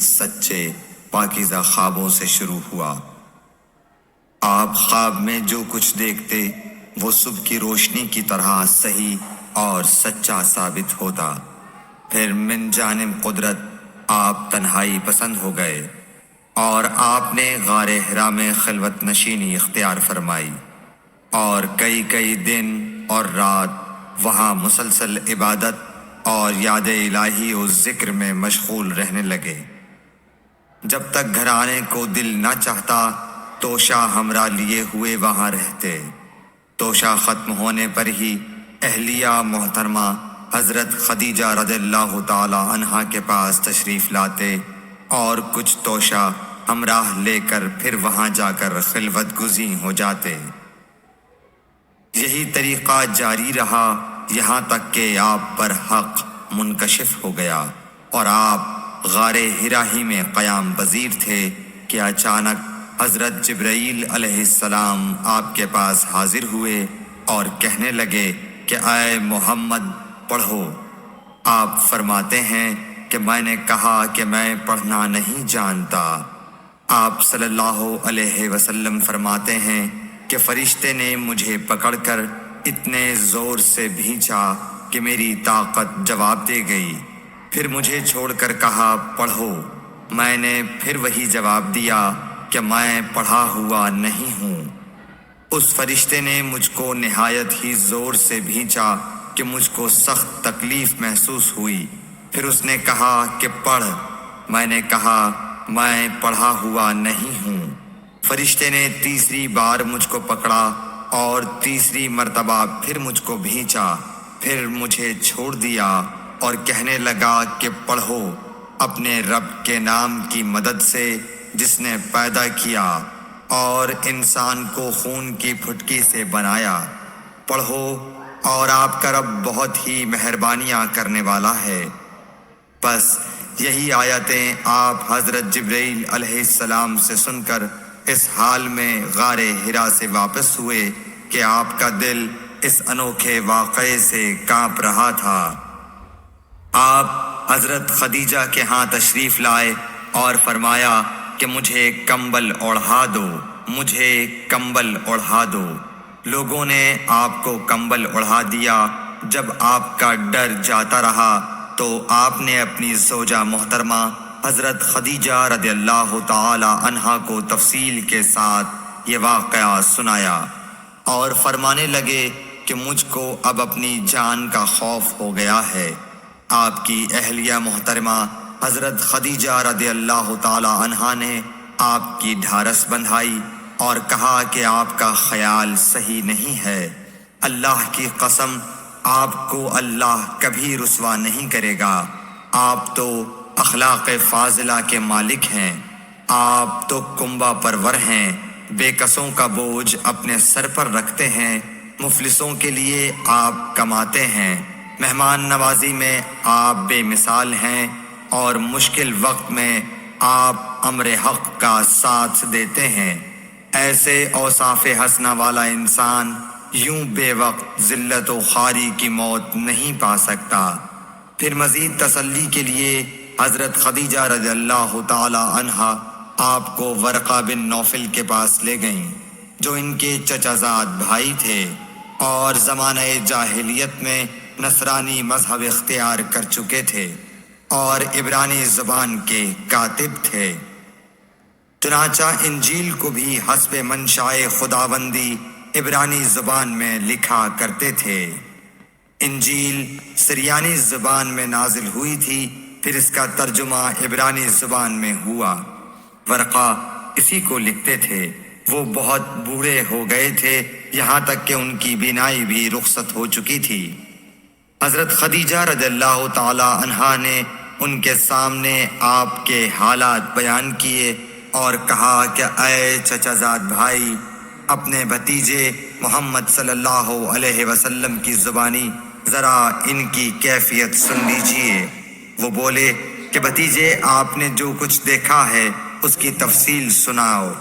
سچے پاکیزہ خوابوں سے شروع ہوا۔ آپ خواب میں جو کچھ دیکھتے وہ صبح کی روشنی کی طرح صحیح اور سچا ثابت ہوتا۔ پھر من جانب قدرت آپ تنہائی پسند ہو گئے اور آپ نے غار حرا میں خلوت نشینی اختیار فرمائی اور کئی دن اور رات وہاں مسلسل عبادت اور یاد الہی و ذکر میں مشغول رہنے لگے۔ جب تک گھر آنے کو دل نہ چاہتا توشہ ہمراہ لیے ہوئے وہاں رہتے۔ توشہ ختم ہونے پر ہی اہلیہ محترمہ حضرت خدیجہ رضی اللہ تعالی عنہا کے پاس تشریف لاتے اور کچھ توشہ ہمراہ لے کر پھر وہاں جا کر خلوت گزین ہو جاتے۔ یہی طریقہ جاری رہا یہاں تک کہ آپ پر حق منکشف ہو گیا اور آپ غار حرا ہی میں قیام پذیر تھے کہ اچانک حضرت جبرائیل علیہ السلام آپ کے پاس حاضر ہوئے اور کہنے لگے کہ اے محمد پڑھو۔ آپ فرماتے ہیں کہ میں نے کہا کہ میں پڑھنا نہیں جانتا۔ آپ صلی اللہ علیہ وسلم فرماتے ہیں کہ فرشتے نے مجھے پکڑ کر اتنے زور سے بھینچا کہ میری طاقت جواب دے گئی۔ پھر مجھے چھوڑ کر کہا پڑھو۔ میں نے پھر وہی جواب دیا کہ میں پڑھا ہوا نہیں ہوں۔ اس فرشتے نے مجھ کو نہایت ہی زور سے بھینچا کہ مجھ کو سخت تکلیف محسوس ہوئی۔ پھر اس نے کہا کہ پڑھ۔ میں نے کہا میں پڑھا ہوا نہیں ہوں۔ فرشتے نے تیسری بار مجھ کو پکڑا اور تیسری مرتبہ پھر مجھ کو بھینچا۔ پھر مجھے چھوڑ دیا اور کہنے لگا کہ پڑھو اپنے رب کے نام کی مدد سے جس نے پیدا کیا اور انسان کو خون کی پھٹکی سے بنایا۔ پڑھو اور آپ کا رب بہت ہی مہربانیاں کرنے والا ہے۔ بس یہی آیتیں آپ حضرت جبرائیل علیہ السلام سے سن کر اس حال میں غار حرا سے واپس ہوئے کہ آپ کا دل اس انوکھے واقعے سے کانپ رہا تھا۔ آپ حضرت خدیجہ کے ہاں تشریف لائے اور فرمایا کہ مجھے کمبل اوڑھا دو، مجھے کمبل اوڑھا دو۔ لوگوں نے آپ کو کمبل اوڑھا دیا۔ جب آپ کا ڈر جاتا رہا تو آپ نے اپنی زوجہ محترمہ حضرت خدیجہ رضی اللہ تعالی عنہا کو تفصیل کے ساتھ یہ واقعہ سنایا اور فرمانے لگے کہ مجھ کو اب اپنی جان کا خوف ہو گیا ہے۔ آپ کی اہلیہ محترمہ حضرت خدیجہ رضی اللہ تعالی عنہا نے آپ کی ڈھارس بندھائی اور کہا کہ آپ کا خیال صحیح نہیں ہے۔ اللہ کی قسم آپ کو اللہ کبھی رسوا نہیں کرے گا۔ آپ تو اخلاق فاضلہ کے مالک ہیں۔ آپ تو کنبہ پرور ہیں، بے کسوں کا بوجھ اپنے سر پر رکھتے ہیں، مفلسوں کے لیے آپ کماتے ہیں، مہمان نوازی میں آپ بے مثال ہیں اور مشکل وقت میں آپ امر حق کا ساتھ دیتے ہیں۔ ایسے اوصاف حسنہ والا انسان یوں بے وقت ذلت و خواری کی موت نہیں پا سکتا۔ پھر مزید تسلی کے لیے حضرت خدیجہ رضی اللہ تعالی عنہا آپ کو ورقہ بن نوفل کے پاس لے گئیں جو ان کے چچا زاد بھائی تھے اور زمانہ جاہلیت میں نصرانی مذہب اختیار کر چکے تھے اور عبرانی زبان کے کاتب تھے۔ چنانچہ انجیل کو بھی حسب منشائے خداوندی عبرانی زبان میں لکھا کرتے تھے۔ انجیل سریانی زبان میں نازل ہوئی تھی، پھر اس کا ترجمہ عبرانی زبان میں ہوا۔ ورقہ اسی کو لکھتے تھے۔ وہ بہت بوڑھے ہو گئے تھے، یہاں تک کہ ان کی بینائی بھی رخصت ہو چکی تھی۔ حضرت خدیجہ رضی اللہ تعالی عنہا نے ان کے سامنے آپ کے حالات بیان کیے اور کہا کہ اے چچا زاد بھائی، اپنے بھتیجے محمد صلی اللہ علیہ وسلم کی زبانی ذرا ان کی کیفیت سن لیجئے۔ وہ بولے کہ بھتیجے آپ نے جو کچھ دیکھا ہے اس کی تفصیل سناؤ۔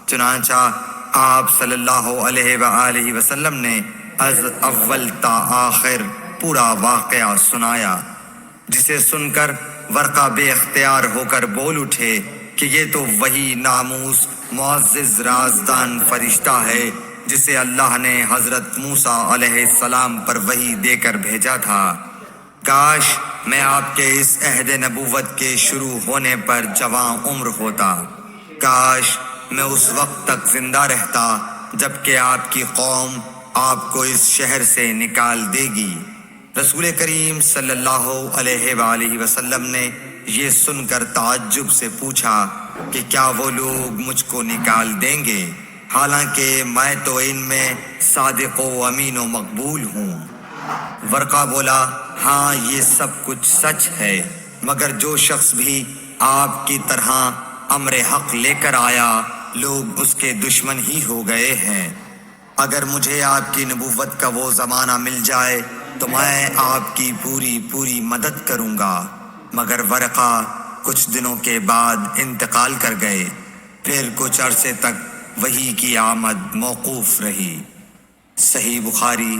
چنانچہ آپ صلی اللہ علیہ وآلہ وسلم نے از اول تا آخر پورا واقعہ سنایا، جسے سن کر ورقہ بے اختیار ہو کر بول اٹھے کہ یہ تو وہی ناموس معزز رازدان فرشتہ ہے جسے اللہ نے حضرت موسیٰ علیہ السلام پر وحی دے کر بھیجا تھا۔ کاش میں آپ کے اس عہد نبوت کے شروع ہونے پر جوان عمر ہوتا، کاش میں اس وقت تک زندہ رہتا جب کہ آپ کی قوم آپ کو اس شہر سے نکال دے گی۔ رسول کریم صلی اللہ علیہ وآلہ وسلم نے یہ سن کر تعجب سے پوچھا کہ کیا وہ لوگ مجھ کو نکال دیں گے، حالانکہ میں تو ان میں صادق و امین و مقبول ہوں۔ ورقہ بولا، ہاں یہ سب کچھ سچ ہے، مگر جو شخص بھی آپ کی طرح امر حق لے کر آیا لوگ اس کے دشمن ہی ہو گئے ہیں۔ اگر مجھے آپ کی نبوت کا وہ زمانہ مل جائے تو میں آپ کی پوری مدد کروں گا، مگر ورقہ کچھ دنوں کے بعد انتقال کر گئے، پھر کچھ عرصے تک وحی کی آمد موقوف رہی۔ صحیح بخاری